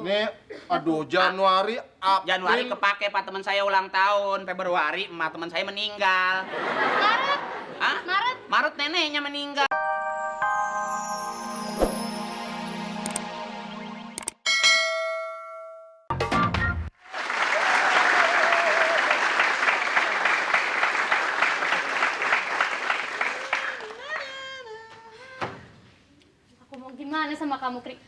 tuh. Nih, aduh Januari, April. Januari kepake Pak, teman saya ulang tahun. Februari emak teman saya meninggal. Maret. Hah? Maret. Maret neneknya meninggal. Aku mau gimana sama kamu, Krik?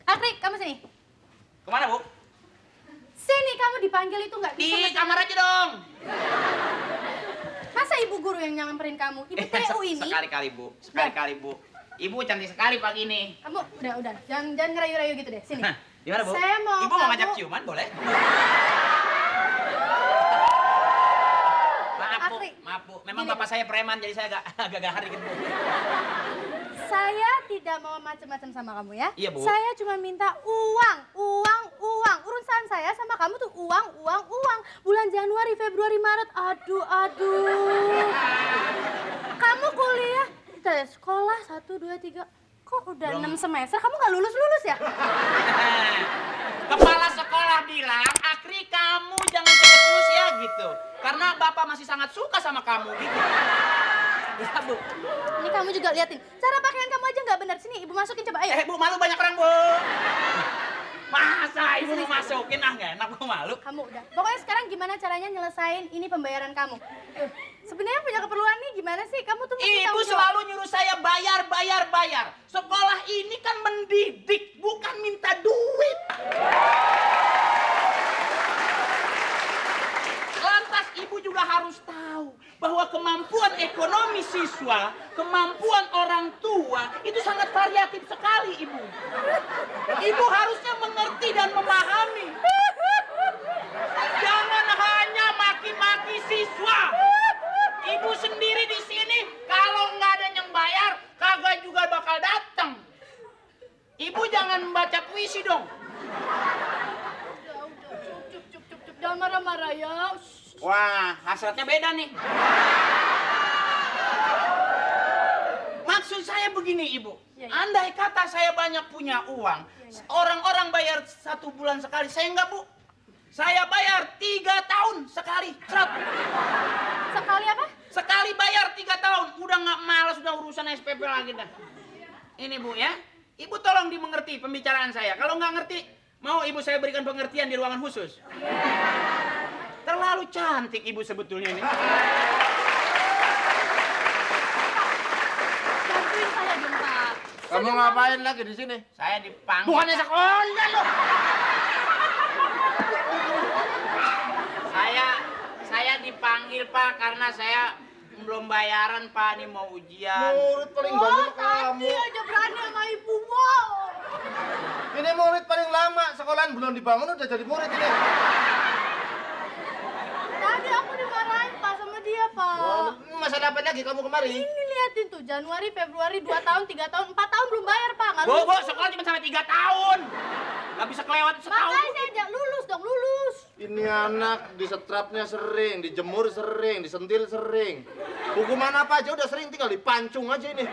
Ah, Krik, kamu sini. Kemana, Bu? Sini, kamu dipanggil itu nggak bisa. Di kamar aja dong. Masa ibu guru yang nyamperin kamu? Ibu TU ini. Sekali-kali, Bu. Sekali-kali, Bu. Ibu cantik sekali pagi ini. Kamu udah. Jangan ngerayu-rayu gitu deh. Sini. Gimana, Bu? Saya mau Ibu mau kamu- ngajak ciuman, boleh? Maaf, Bu. Akri. Maaf, Bu. Memang Gini, bapak saya preman, jadi saya agak gahar dikit, Bu. Saya tidak mau macam-macam sama kamu ya. Iya, Bu. Saya cuma minta uang. Urusan saya sama kamu tuh uang. Bulan Januari, Februari, Maret. Aduh. Kamu kuliah, sekolah 1, 2, 3. Kok udah 6 semester? Kamu nggak lulus ya? Kepala sekolah bilang, Akri kamu jangan cepet lulus ya gitu. Karena bapak masih sangat suka sama kamu gitu. Ya, Bu. Ini kamu juga liatin. Cara pakaian kamu aja nggak benar. Sini, ibu masukin coba, ayo. Bu, malu banyak orang, Bu. Masa ibu mau masukin? Nggak enak, Bu, malu. Kamu udah. Pokoknya sekarang gimana caranya nyelesain ini pembayaran kamu? Sebenarnya punya keperluan nih gimana sih? Kamu tuh mesti Ibu tanggung jawab. selalu nyuruh saya bayar. Sekolah ini kan mendidik, bukan minta duit. Lantas ibu juga harus tahu bahwa kemampuan ekonomi siswa, kemampuan orang tua itu sangat variatif sekali, Ibu. Ibu harusnya mengerti dan memahami. Jangan hanya maki-maki siswa. Ibu sendiri di sini kalau nggak ada yang bayar, kagak juga bakal datang. Ibu jangan membaca puisi dong. Cukup. Jangan marah-marah ya. Wah, hasratnya beda nih. Maksud saya begini, Ibu. Ya. Andai kata saya banyak punya uang, orang-orang bayar 1 bulan sekali, saya enggak, Bu. Saya bayar 3 tahun sekali. Sekali apa? Sekali bayar 3 tahun. Udah nggak malas, udah urusan SPP lagi dah. Ini, Bu, ya. Ibu tolong dimengerti pembicaraan saya. Kalau nggak ngerti, mau ibu saya berikan pengertian di ruangan khusus. Terlalu cantik ibu sebetulnya ini. Bantuin saya dong, Pak. Kamu ngapain lagi di sini? Saya dipanggil. Bukannya sekolah loh. Saya dipanggil, Pak, karena saya belum bayaran, Pak. Ini mau ujian. Murid paling banyak kamu. Tadi aja berani sama ibu, wow. Ini murid paling lama. Sekolahan belum dibangun udah jadi murid ini. Tadi aku dimarahin, Pak, sama dia, Pak. Oh, masa dapat lagi kamu kemari? Ini liatin tuh, Januari, Februari, 2 tahun, 3 tahun, 4 tahun belum bayar, Pak. Nggak Bu, lulus. sekolah cuma sampai 3 tahun. Nggak bisa kelewat setahun. Makanya aja, lulus dong, lulus. Ini anak di setrapnya sering, dijemur sering, disentil sering. Hukuman apa aja udah sering, tinggal dipancung aja ini.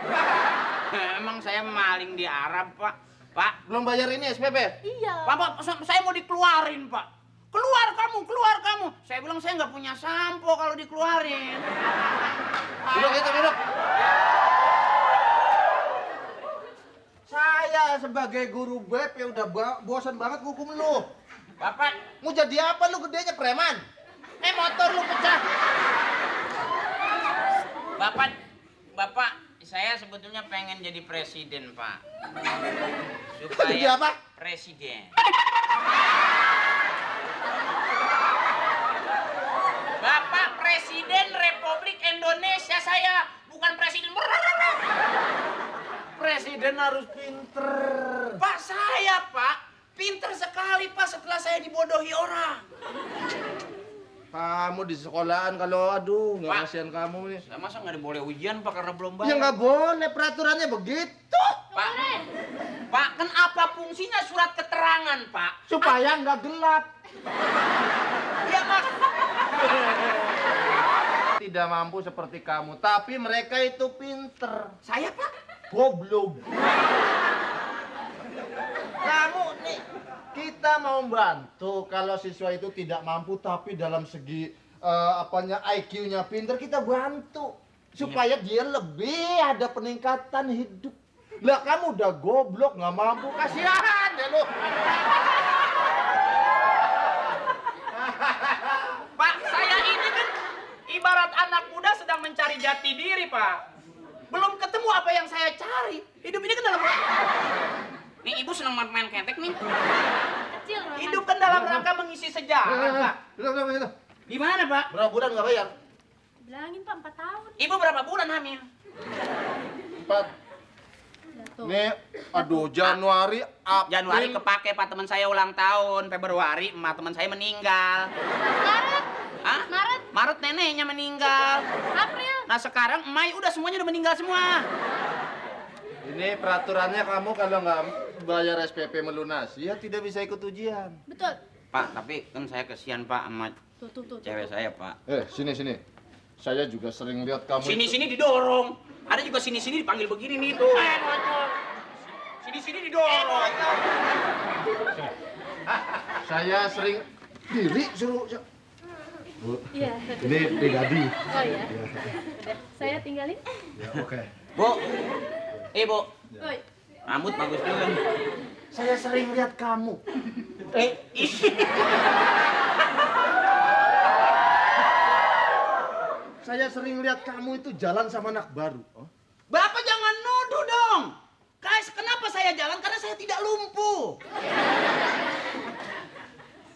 Emang saya maling di Arab, Pak. Pak, Belum bayar ini SPP? Iya. Pak, saya mau dikeluarin, Pak. Keluar kamu. Saya bilang saya nggak punya sampo kalau dikeluarin. Duduk itu, duduk. Saya sebagai guru BEP ya udah bosan banget hukum lu. Bapak, Mau jadi apa lu gedenya, preman? Motor lu pecah. Bapak, saya sebetulnya pengen jadi presiden, Pak. Jadi apa? Presiden. Bapak Presiden Republik Indonesia, saya bukan presiden. Presiden harus pinter. Pak, saya, Pak, pinter sekali, Pak, setelah saya dibodohi orang. Kamu di sekolahan kalau aduh nggak Pak. kasihan kamu nih. Saya masa nggak boleh ujian, Pak, karena belum bayar? Ya nggak boleh, peraturannya begitu. Pak, kan apa fungsinya surat keterangan, Pak? Supaya nggak gelap. Ya, Mas. Tidak mampu seperti kamu, tapi mereka itu pinter. Saya, Pak? Goblok. Kamu nih, kita kita mau bantu kalau siswa itu tidak mampu tapi dalam segi IQ-nya pinter kita bantu supaya dia lebih ada peningkatan hidup. Lah kamu udah goblok nggak mampu, kasihan deh lu. Pak, saya ini kan ibarat anak muda sedang mencari jati diri, Pak. Belum ketemu apa yang saya cari. Hidup ini kan dalam... Nih, ibu senang main ketek nih. Kecil, Roman. Hidup kan dalam rangka mengisi sejarah, Pak. Udah. Gimana, Pak? Berapa bulan nggak bayar? Bilangin Pak, 4 tahun. Ibu berapa bulan hamil? 4. Udah tuh. Nih, aduh Januari, April. Januari kepake, Pak, teman saya ulang tahun. Februari emak teman saya meninggal. Maret. Hah? Maret. Maret neneknya meninggal. April. Nah sekarang Mei udah semuanya udah meninggal semua. Ini peraturannya kamu kalau nggak bayar SPP melunasi ya tidak bisa ikut ujian. Betul. Pak, tapi kan saya kesian, Pak, sama Tuh. cewek saya, Pak. Sini. Saya juga sering lihat kamu. Sini didorong. Ada juga sini dipanggil begini nih tuh. Sini didorong. Saya sering diri suruh. Bu, Iya. ini pribadi. Oh iya. Udah. Saya tinggalin. Ya, oke. Bu. Bu. Oi. Rambut bagus juga. Saya sering lihat kamu. Saya sering lihat kamu itu jalan sama anak baru. Oh? Bapak jangan nuduh dong. Kenapa saya jalan? Karena saya tidak lumpuh.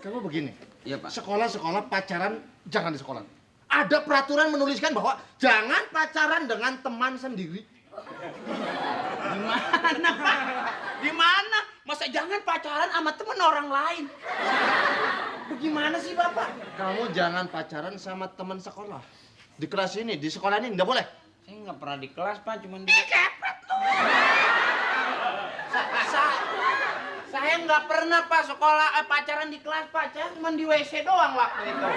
Kamu begini. Iya, Pak. Sekolah pacaran jangan di sekolah. Ada peraturan menuliskan bahwa jangan pacaran dengan teman sendiri. Gimana, Pak? Gimana? Masa jangan pacaran sama temen orang lain? Bagaimana sih, Bapak? Kamu jangan pacaran sama teman sekolah. Di kelas ini, di sekolah ini nggak boleh. Saya nggak pernah di kelas, Pak, cuman di... Saya nggak pernah, Pak, sekolah pacaran di kelas, Pak. Saya cuma di WC doang waktu itu.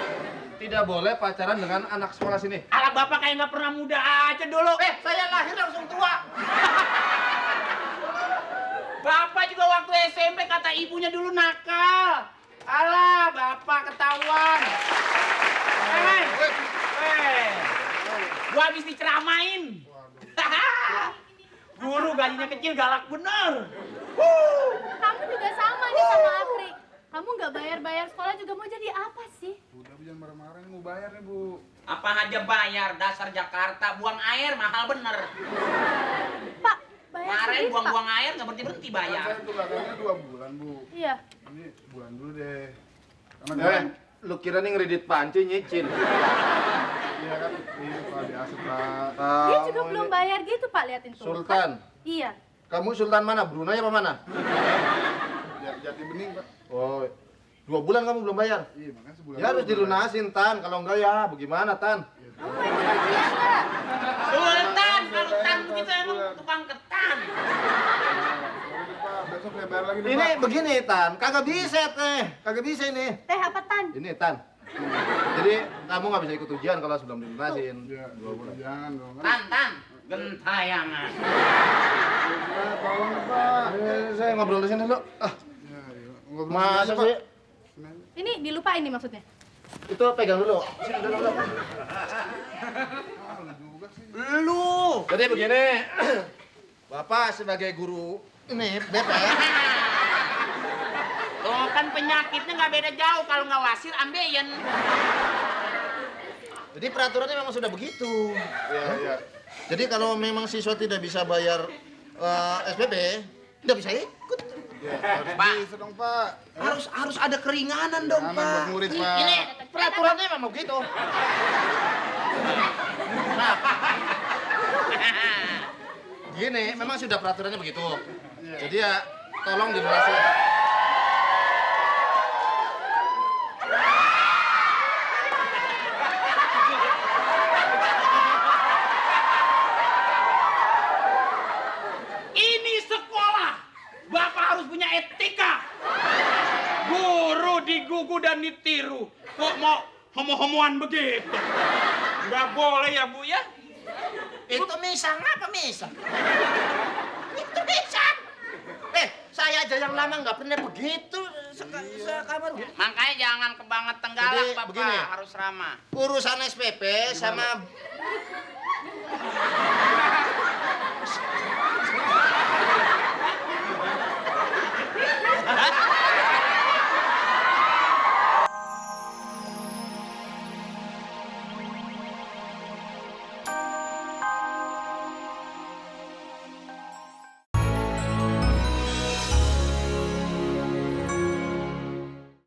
Tidak boleh pacaran dengan anak sekolah sini. Alah, Bapak kayak nggak pernah muda aja dulu. Saya lahir langsung tua. Bapak juga waktu SMP kata ibunya dulu nakal. Alah, Bapak ketahuan. Gua habis diceramain. Guru gajinya kecil galak bener. Kamu juga sama nih sama Apri. Kamu nggak bayar sekolah juga mau jadi apa sih? Udah, Bu, jangan marah-marah, ini mau bayar nih, Bu. Apa aja bayar, dasar Jakarta, buang air mahal bener. Pak, bayar Kemarin sendiri, buang-buang air nggak berhenti-berhenti Kan bayar. saya tunggakannya 2 bulan, Bu. Pak. Iya. Ini bulan dulu deh. Karena Lu kira nih ngeredit panci nyicil. iya kan, ini Pak diasuh, Pak. Dia juga Kamu belum ini bayar gitu, Pak. Liatin tuh. Sultan. Iya. Kamu Sultan mana? Brunei apa mana? Jati bening, Pak. Oh, 2 bulan kamu belum bayar. Iya, makanya sebulan. Ya harus dulu, dilunasin, Tan. Kalau enggak ya bagaimana, Tan? Kamu mau ikut ujian nggak? Sultan, kalau tan begitu emang tukang ketan. Pak. Sorry, Pak. Besok saya bayar lagi nih, Ini Pak. begini, Tan. Kagak bisa, Teh. Kagak bisa ini. Teh apa, Tan? Ini, Tan. Jadi kamu nggak bisa ikut ujian kalau sebelum dilunasin. Ya, 2 bulan. Jangan dong. Tan, gentayangan. Pak, tolong, Pak. Saya ngobrol di sini dulu. Ya, iya. Ngobrol Masa aja, Pak. sih? Sini aja. Ini dilupain nih maksudnya. Itu pegang dulu. Sini dulu. Ah, lu juga sih. Lu. Jadi begini, Bapak sebagai guru ini BP. Tuh kan penyakitnya nggak beda jauh, kalau nggak wasir ambeien. Jadi peraturannya memang sudah begitu. Iya. Jadi kalau memang siswa tidak bisa bayar SPP, tidak bisa ikut. Ya, harus Pak. bisa dong, Pak. Harus ada keringanan dong, Jangan buat Pak. murid, Pak. Ini Peraturannya memang begitu. Gini, memang sudah peraturannya begitu. Jadi ya tolong dilunasi. ini sekolah. Bapak harus punya etika. Guru digugu dan ditiru. Kok mau homo-homoan begitu? Nggak boleh ya, Bu ya? Itu misang apa misang? Itu bisa. Saya aja yang lama nggak pernah begitu. sekamar. Makanya jangan kebangetan galak, Jadi, Bapak. begini. Harus ramah. Urusan SPP sama